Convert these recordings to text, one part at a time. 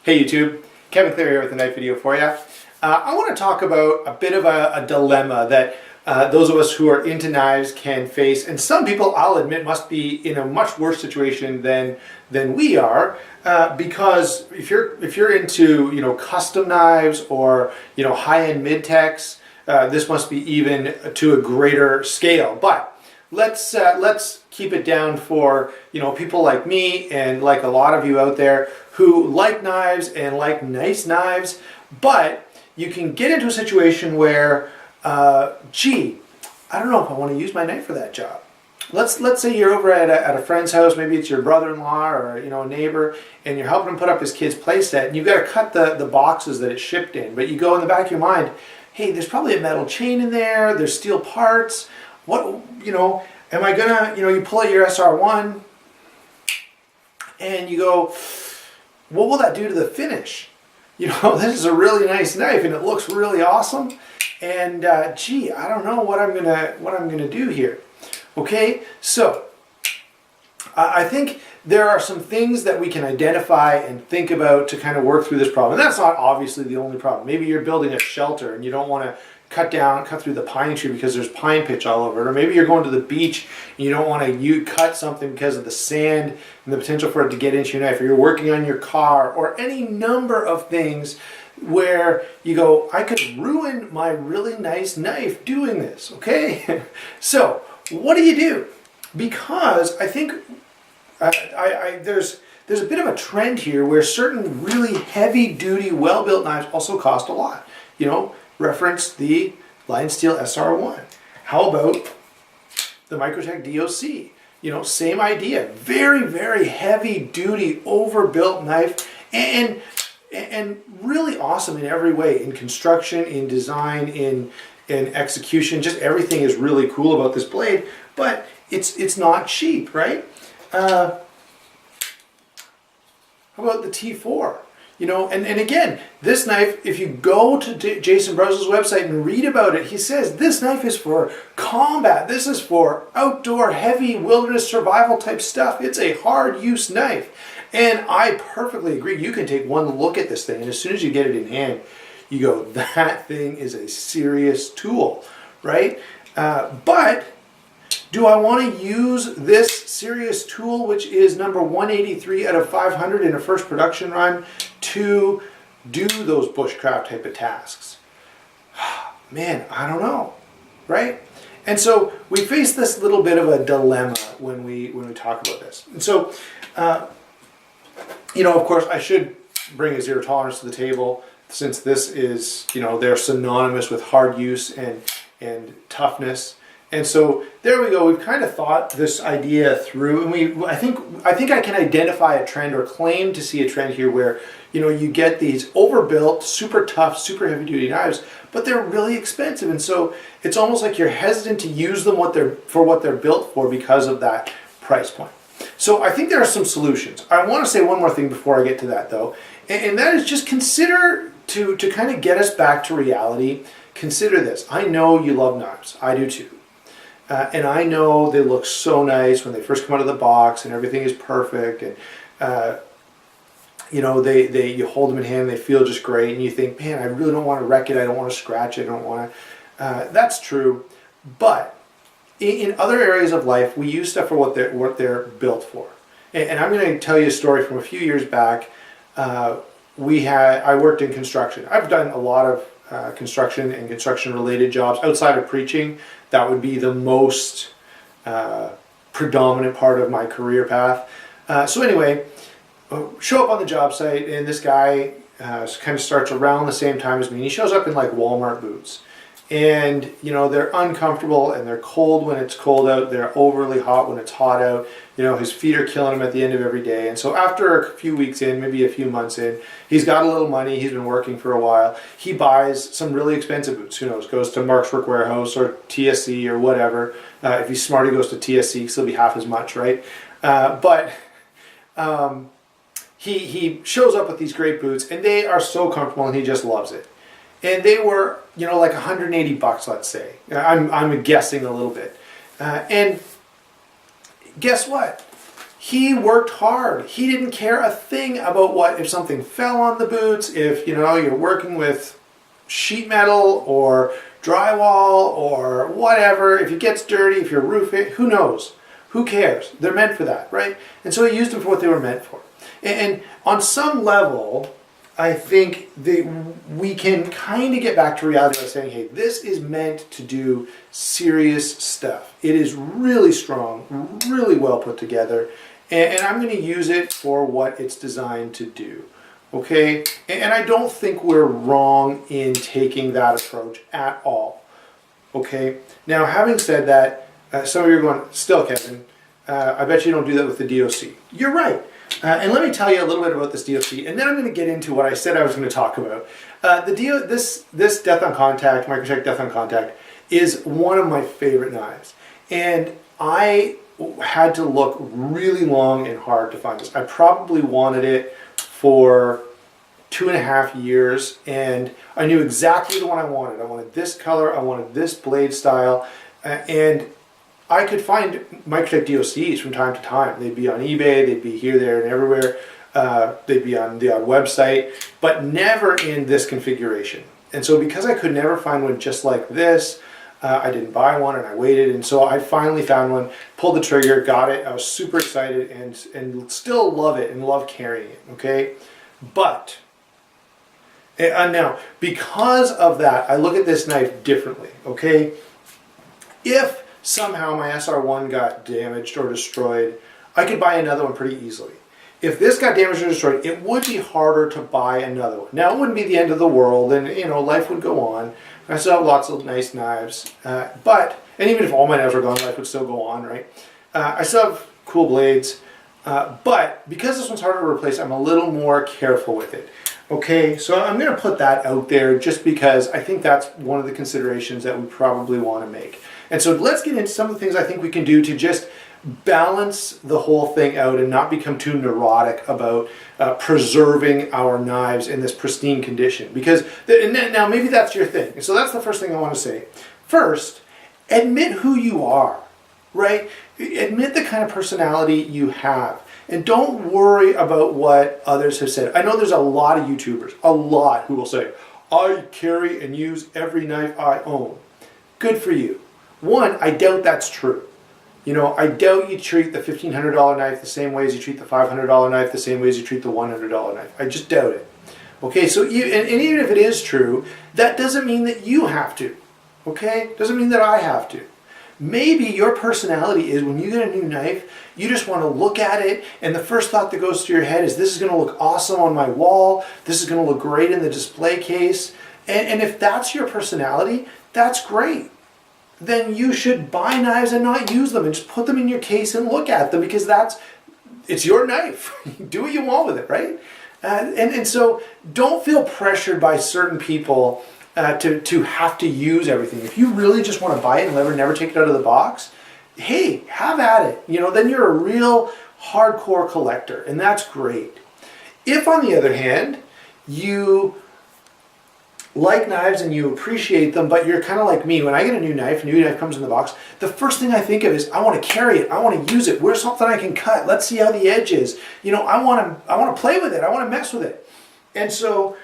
Hey YouTube, Kevin Clear here with a knife video for you. I want to talk about a bit of a dilemma that those of us who are into knives can face, and some people, I'll admit, must be in a much worse situation than we are, because if you're into custom knives or high-end mid-techs, this must be even to a greater scale. But let's keep it down for people like me and like a lot of you out there who like knives and like nice knives, but you can get into a situation where gee, I don't know if I want to use my knife for that job. Let's say you're over at a friend's house, maybe it's your brother-in-law or a neighbor, and you're helping him put up his kid's playset, and you've got to cut the boxes that it's shipped in, but you go in the back of your mind, hey, there's probably a metal chain in there, there's steel parts, am I gonna, you pull out your SR1 and you go, what will that do to the finish? This is a really nice knife and it looks really awesome, and gee, I don't know what I'm gonna do here. Okay, so I think there are some things that we can identify and think about to kind of work through this problem. And that's not obviously the only problem. Maybe you're building a shelter and you don't want to cut through the pine tree because there's pine pitch all over it. Or maybe you're going to the beach and you don't want to cut something because of the sand and the potential for it to get into your knife. Or you're working on your car, or any number of things where you go, I could ruin my really nice knife doing this, okay? So what do you do? Because I think there's a bit of a trend here where certain really heavy-duty, well-built knives also cost a lot. Reference the Lion Steel SR1. How about the Microtech DOC? Same idea. Very, very heavy-duty, overbuilt knife, and really awesome in every way, in construction, in design, in execution. Just everything is really cool about this blade, but it's not cheap, right? How about the T4? And again, this knife, if you go to Jason Browse's website and read about it, he says this knife is for combat. This is for outdoor, heavy, wilderness survival type stuff. It's a hard use knife. And I perfectly agree. You can take one look at this thing, and as soon as you get it in hand, you go, that thing is a serious tool, right? But do I want to use this serious tool, which is number 183 out of 500 in a first production run, to do those bushcraft type of tasks? Man, I don't know, right? And so we face this little bit of a dilemma when we talk about this. And so, of course, I should bring a zero tolerance to the table, since this is, they're synonymous with hard use and toughness. And so there we go. We've kind of thought this idea through, and I think I can identify a trend, or claim to see a trend here, where you get these overbuilt, super tough, super heavy duty knives, but they're really expensive, and so it's almost like you're hesitant to use them for what they're built for because of that price point. So I think there are some solutions. I want to say one more thing before I get to that, though, and that is just consider, to kind of get us back to reality, consider this. I know you love knives. I do too. And I know they look so nice when they first come out of the box and everything is perfect, and you hold them in hand and they feel just great, and you think, man, I really don't want to wreck it, I don't want to scratch it, I don't want to. That's true, but in other areas of life, we use stuff for what they're built for. And I'm going to tell you a story from a few years back. I worked in construction. I've done a lot of construction and construction-related jobs outside of preaching. That would be the most predominant part of my career path. So anyway, show up on the job site, and this guy kind of starts around the same time as me, and he shows up in like Walmart boots. And they're uncomfortable, and they're cold when it's cold out, they're overly hot when it's hot out. His feet are killing him at the end of every day. And so after a few weeks in, maybe a few months in, he's got a little money, he's been working for a while, he buys some really expensive boots. Who knows, goes to Mark's Work Wearhouse or TSC or whatever. If he's smart, he goes to TSC, because he'll be half as much, right? He shows up with these great boots, and they are so comfortable, and he just loves it. And they were, like $180, let's say. I'm guessing a little bit. And guess what? he worked hard. He didn't care a thing about what, if something fell on the boots, if, you know, you're working with sheet metal or drywall or whatever, if it gets dirty, if you're roofing, who knows? Who cares? They're meant for that, right? And so he used them for what they were meant for. And on some level, I think that we can kind of get back to reality by saying, hey, this is meant to do serious stuff. It is really strong, really well put together, and I'm going to use it for what it's designed to do. Okay? And I don't think we're wrong in taking that approach at all. Okay? Now, having said that, some of you are going, still, Kevin, I bet you don't do that with the DOC. You're right. And let me tell you a little bit about this DOC, and then I'm going to get into what I said I was going to talk about. This Death on Contact, Microtech Death on Contact, is one of my favorite knives. And I had to look really long and hard to find this. I probably wanted it for 2.5 years, and I knew exactly the one I wanted. I wanted this color, I wanted this blade style, and I could find Microtech DOCs from time to time. They'd be on eBay, they'd be here, there, and everywhere. They'd be on the odd website, but never in this configuration. And so because I could never find one just like this, I didn't buy one, and I waited. And so I finally found one, pulled the trigger, got it. I was super excited and still love it and love carrying it, okay? But now, because of that, I look at this knife differently, okay? If somehow my SR1 got damaged or destroyed, I could buy another one pretty easily. If this got damaged or destroyed, it would be harder to buy another one. Now, it wouldn't be the end of the world, and you know, life would go on. I still have lots of nice knives, and even if all my knives were gone, life would still go on, right? I still have cool blades, but because this one's harder to replace, I'm a little more careful with it. Okay, so I'm going to put that out there just because I think that's one of the considerations that we probably want to make. And so let's get into some of the things I think we can do to just balance the whole thing out and not become too neurotic about preserving our knives in this pristine condition. Because now maybe that's your thing. And so that's the first thing I want to say. First, admit who you are, right? Admit the kind of personality you have. And don't worry about what others have said. I know there's a lot of YouTubers, a lot, who will say, I carry and use every knife I own. Good for you. One, I doubt that's true. You know, I doubt you treat the $1,500 knife the same way as you treat the $500 knife, the same way as you treat the $100 knife. I just doubt it. Okay, so and even if it is true, that doesn't mean that you have to. Okay? Doesn't mean that I have to. Maybe your personality is when you get a new knife, you just want to look at it, and the first thought that goes through your head is, this is going to look awesome on my wall, this is going to look great in the display case. And if that's your personality, that's great. Then you should buy knives and not use them and just put them in your case and look at them, because it's your knife. Do what you want with it, right? And so don't feel pressured by certain people to have to use everything. If you really just want to buy it and never take it out of the box, hey, have at it. You know, then you're a real hardcore collector, and that's great. If, on the other hand, you like knives and you appreciate them, but you're kind of like me. When I get a new knife comes in the box, the first thing I think of is, I want to carry it, I want to use it. Where's something I can cut? Let's see how the edge is. You know, I want to play with it. I want to mess with it. And so,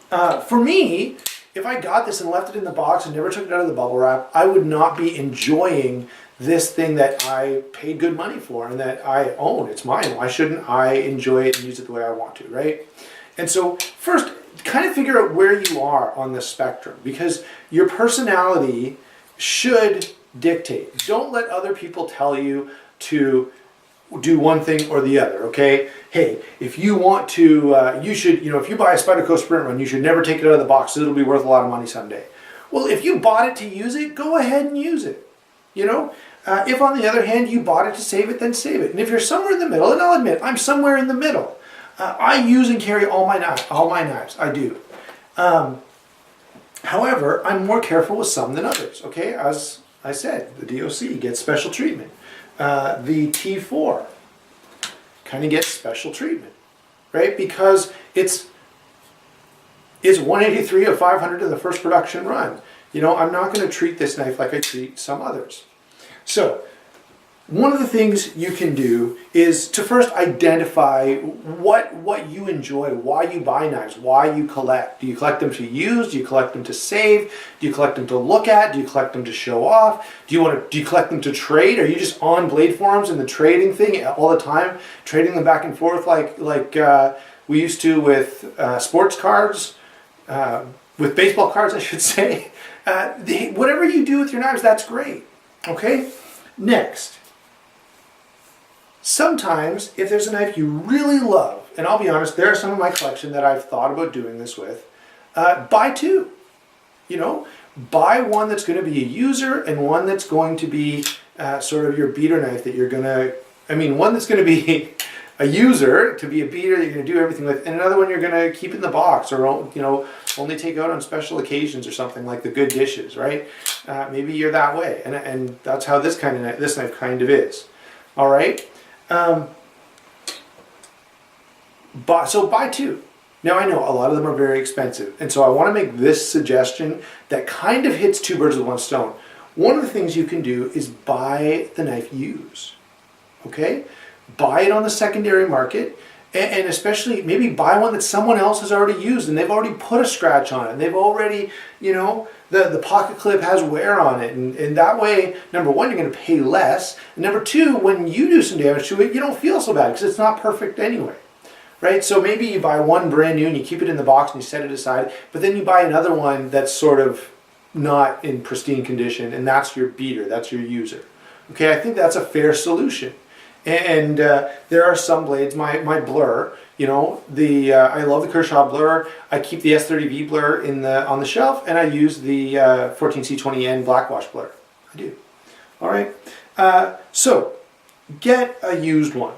for me, if I got this and left it in the box and never took it out of the bubble wrap, I would not be enjoying this thing that I paid good money for and that I own. It's mine. Why shouldn't I enjoy it and use it the way I want to, right? And so, first, kind of figure out where you are on the spectrum, because your personality should dictate. Don't let other people tell you to do one thing or the other, okay? Hey, if you want to, you should, you know, if you buy a Spyderco Sprint Run, you should never take it out of the box, it'll be worth a lot of money someday. Well, if you bought it to use it, go ahead and use it, you know? If, on the other hand, you bought it to save it, then save it. And if you're somewhere in the middle, and I'll admit, I'm somewhere in the middle. I use and carry all my knives, I do. However, I'm more careful with some than others, okay? As I said, the DOC gets special treatment. The T4 kind of gets special treatment, right? Because it's 183 of 500 in the first production run. You know, I'm not going to treat this knife like I treat some others. So, one of the things you can do is to first identify what you enjoy, why you buy knives, why you collect. Do you collect them to use? Do you collect them to save? Do you collect them to look at? Do you collect them to show off? Do you collect them to trade? Are you just on blade forums and the trading thing all the time, trading them back and forth like we used to with sports cards, with baseball cards, I should say. Whatever you do with your knives, that's great. Okay? Next. Sometimes, if there's a knife you really love, and I'll be honest, there are some in my collection that I've thought about doing this with, buy two. You know, buy one that's going to be a user and one that's going to be sort of your beater knife that you're going to, one that's going to be a user, to be a beater that you're going to do everything with, and another one you're going to keep in the box or, only take out on special occasions or something like the good dishes, right? Maybe you're that way, and that's how this knife kind of is. All right? So buy two. Now I know a lot of them are very expensive, and so I want to make this suggestion that kind of hits two birds with one stone. One of the things you can do is buy the knife used. Okay? Buy it on the secondary market, and especially maybe buy one that someone else has already used and they've already put a scratch on it, and they've already, the pocket clip has wear on it, and that way, number one, you're going to pay less, and number two, when you do some damage to it, you don't feel so bad because it's not perfect anyway, right? So maybe you buy one brand new and you keep it in the box and you set it aside, but then you buy another one that's sort of not in pristine condition, and that's your beater, that's your user. Okay, I think that's a fair solution. And there are some blades, my Blur, I love the Kershaw Blur. I keep the S30V Blur on the shelf, and I use the 14C20N Blackwash Blur. I do. All right. So get a used one.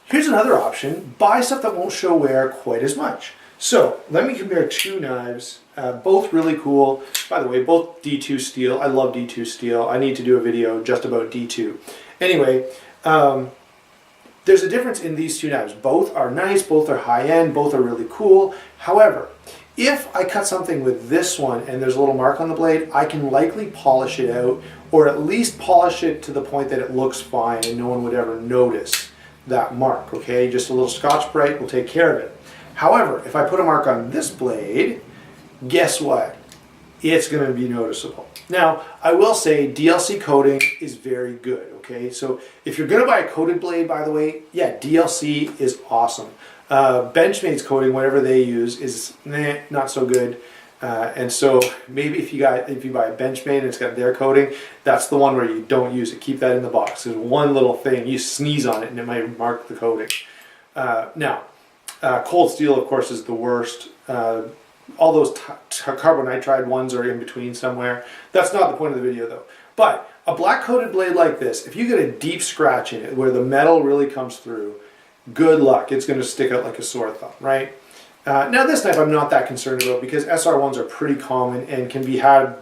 Here's another option. Buy stuff that won't show wear quite as much. So let me compare two knives, both really cool. By the way, both D2 steel. I love D2 steel. I need to do a video just about D2. Anyway, there's a difference in these two knives. Both are nice, both are high-end, both are really cool. However, if I cut something with this one and there's a little mark on the blade, I can likely polish it out, or at least polish it to the point that it looks fine and no one would ever notice that mark, okay? Just a little Scotch-Brite will take care of it. However, if I put a mark on this blade, guess what? It's going to be noticeable. Now, I will say DLC coating is very good, okay? So if you're going to buy a coated blade, by the way, yeah, DLC is awesome. Benchmade's coating, whatever they use, is not so good. And so maybe if you buy a Benchmade and it's got their coating, that's the one where you don't use it. Keep that in the box. There's one little thing, you sneeze on it and it might mark the coating. Now, cold steel, of course, is the worst. All those carbonitride ones are in between somewhere. That's not the point of the video though. But a black coated blade like this, if you get a deep scratch in it where the metal really comes through, good luck. It's going to stick out like a sore thumb, right? Now this knife I'm not that concerned about because SR1s are pretty common and can be had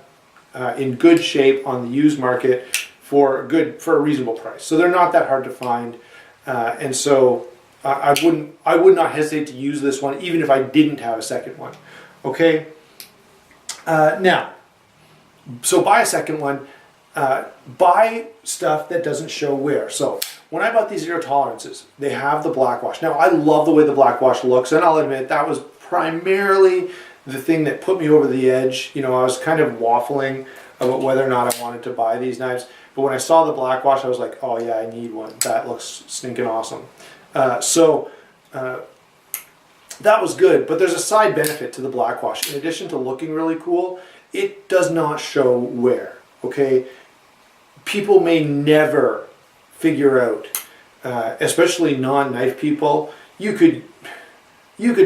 in good shape on the used market for a reasonable price. So they're not that hard to find, and so I would not hesitate to use this one even if I didn't have a second one. Okay. Now, so buy a second one. Buy stuff that doesn't show wear. So when I bought these zero tolerances, they have the Blackwash. Now I love the way the Blackwash looks, and I'll admit that was primarily the thing that put me over the edge. I was kind of waffling about whether or not I wanted to buy these knives, but when I saw the Blackwash, I was like, oh yeah, I need one. That looks stinking awesome. That was good, but there's a side benefit to the Blackwash. In addition to looking really cool, it does not show wear, okay? People may never figure out, especially non-knife people, you could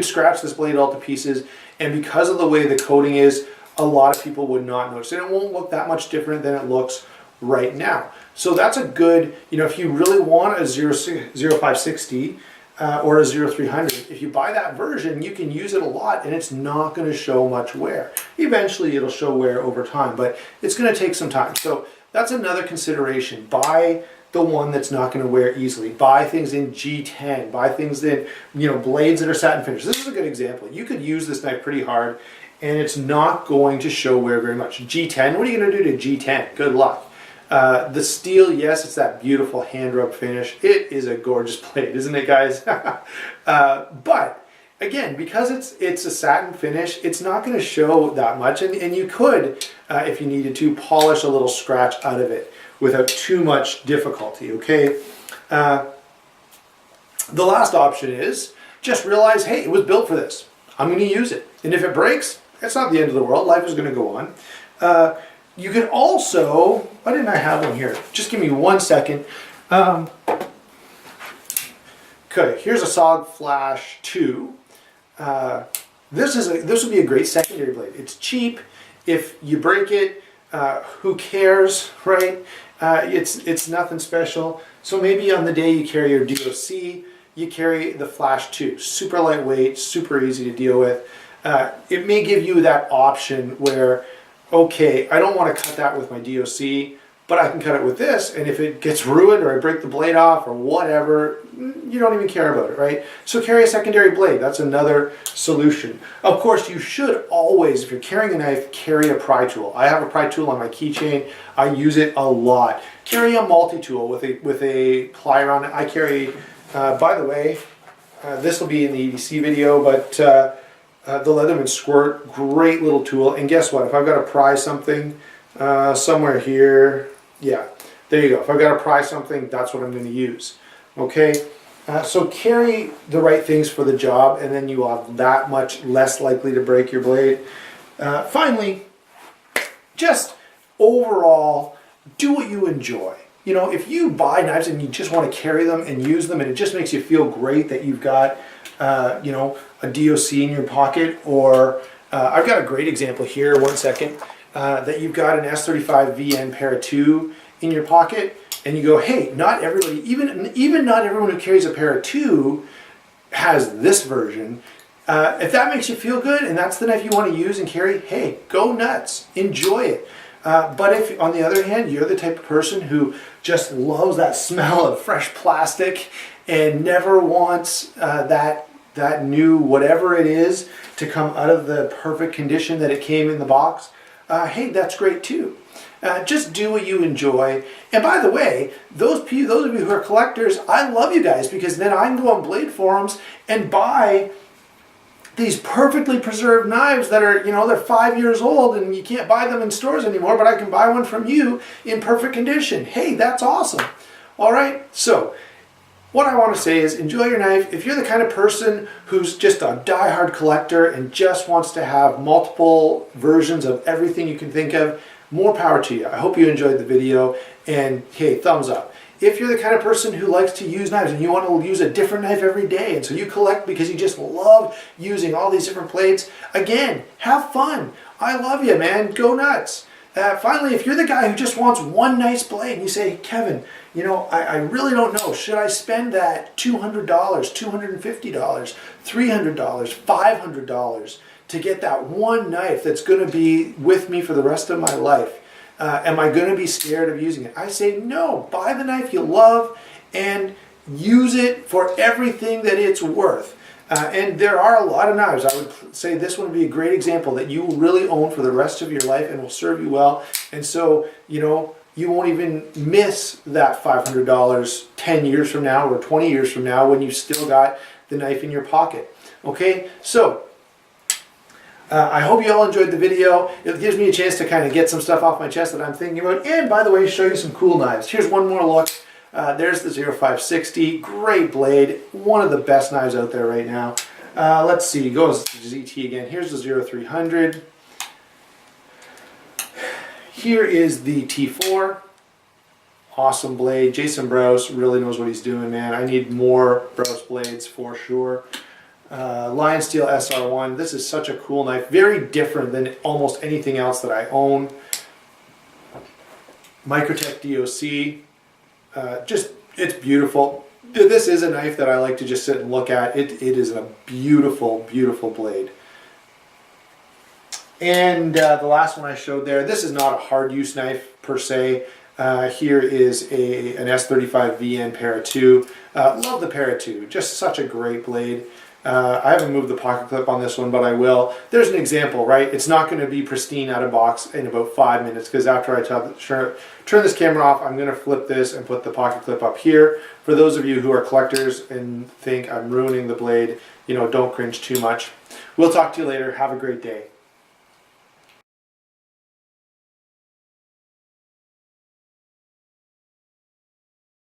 scratch this blade all to pieces, and because of the way the coating is, a lot of people would not notice. And it won't look that much different than it looks right now. So that's a good, if you really want a 0560, or a 0300, if you buy that version, you can use it a lot and it's not going to show much wear. Eventually it'll show wear over time, but it's going to take some time. So that's another consideration. Buy the one that's not going to wear easily. Buy things in G10. Buy things in, blades that are satin finished. This is a good example. You could use this knife pretty hard and it's not going to show wear very much. G10, what are you going to do to G10? Good luck. The steel, yes, it's that beautiful hand rub finish. It is a gorgeous blade, isn't it, guys? But again, because it's a satin finish, it's not going to show that much, and you could, if you needed to, polish a little scratch out of it without too much difficulty, okay? The last option is just realize, hey, it was built for this. I'm going to use it. And if it breaks, it's not the end of the world. Life is going to go on. You can also, why didn't I have one here? Just give me 1 second. Okay, here's a SOG Flash 2. This would be a great secondary blade. It's cheap. If you break it, who cares, right? It's nothing special. So maybe on the day you carry your DOC, you carry the Flash 2. Super lightweight, super easy to deal with. It may give you that option where, okay, I don't want to cut that with my DOC, but I can cut it with this, and if it gets ruined or I break the blade off or whatever, you don't even care about it, right? So carry a secondary blade. That's another solution. Of course, you should always, if you're carrying a knife, carry a pry tool. I have a pry tool on my keychain. I use it a lot. Carry a multi-tool with a plier on it. I carry, by the way, this will be in the EDC video, but the Leatherman Squirt, great little tool. And guess what? If I've got to pry something somewhere here, yeah, there you go. If I've got to pry something, that's what I'm going to use. Okay, so carry the right things for the job, and then you will have that much less likely to break your blade. Finally, just overall, do what you enjoy. You know, if you buy knives and you just want to carry them and use them, and it just makes you feel great that you've got, you know, a DOC in your pocket, or I've got a great example here, 1 second, that you've got an S35 VN Para 2 in your pocket, and you go, hey, not everybody, even not everyone who carries a Para 2 has this version. If that makes you feel good and that's the knife you want to use and carry, hey, go nuts, enjoy it. But if, on the other hand, you're the type of person who just loves that smell of fresh plastic and never wants that new whatever it is to come out of the perfect condition that it came in the box, hey, that's great too. Just do what you enjoy. And by the way, those of you who are collectors, I love you guys, because then I can go on blade forums and buy these perfectly preserved knives that are, you know, they're 5 years old and you can't buy them in stores anymore, but I can buy one from you in perfect condition. Hey, that's awesome. All right, so what I want to say is enjoy your knife. If you're the kind of person who's just a die-hard collector and just wants to have multiple versions of everything you can think of, more power to you. I hope you enjoyed the video, and hey, thumbs up. If you're the kind of person who likes to use knives and you want to use a different knife every day, and so you collect because you just love using all these different blades, again, have fun. I love you, man. Go nuts. Finally, if you're the guy who just wants one nice blade and you say, Kevin, you know, I really don't know, should I spend that $200, $250, $300, $500 to get that one knife that's going to be with me for the rest of my life? Am I going to be scared of using it? I say no. Buy the knife you love and use it for everything that it's worth. And there are a lot of knives. I would say this one would be a great example that you will really own for the rest of your life and will serve you well. And so, you know, you won't even miss that $500 10 years from now or 20 years from now when you've still got the knife in your pocket. Okay, so I hope you all enjoyed the video. It gives me a chance to kind of get some stuff off my chest that I'm thinking about, and by the way, show you some cool knives. Here's one more look. There's the 0560, great blade, one of the best knives out there right now. Let's see, goes to ZT again. Here's the 0300. Here is the T4. Awesome blade. Jason Browse really knows what he's doing, man. I need more Browse blades for sure. Lion Steel SR1. This is such a cool knife. Very different than almost anything else that I own. Microtech DOC. Just, it's beautiful. This is a knife that I like to just sit and look at. It is a beautiful, beautiful blade. And the last one I showed there, this is not a hard use knife per se. Here is an S35 VN Para 2. Love the Para 2. Just such a great blade. I haven't moved the pocket clip on this one, but I will. There's an example, right? It's not going to be pristine out of box in about 5 minutes, because after I turn this camera off, I'm going to flip this and put the pocket clip up here. For those of you who are collectors and think I'm ruining the blade, don't cringe too much. We'll talk to you later. Have a great day.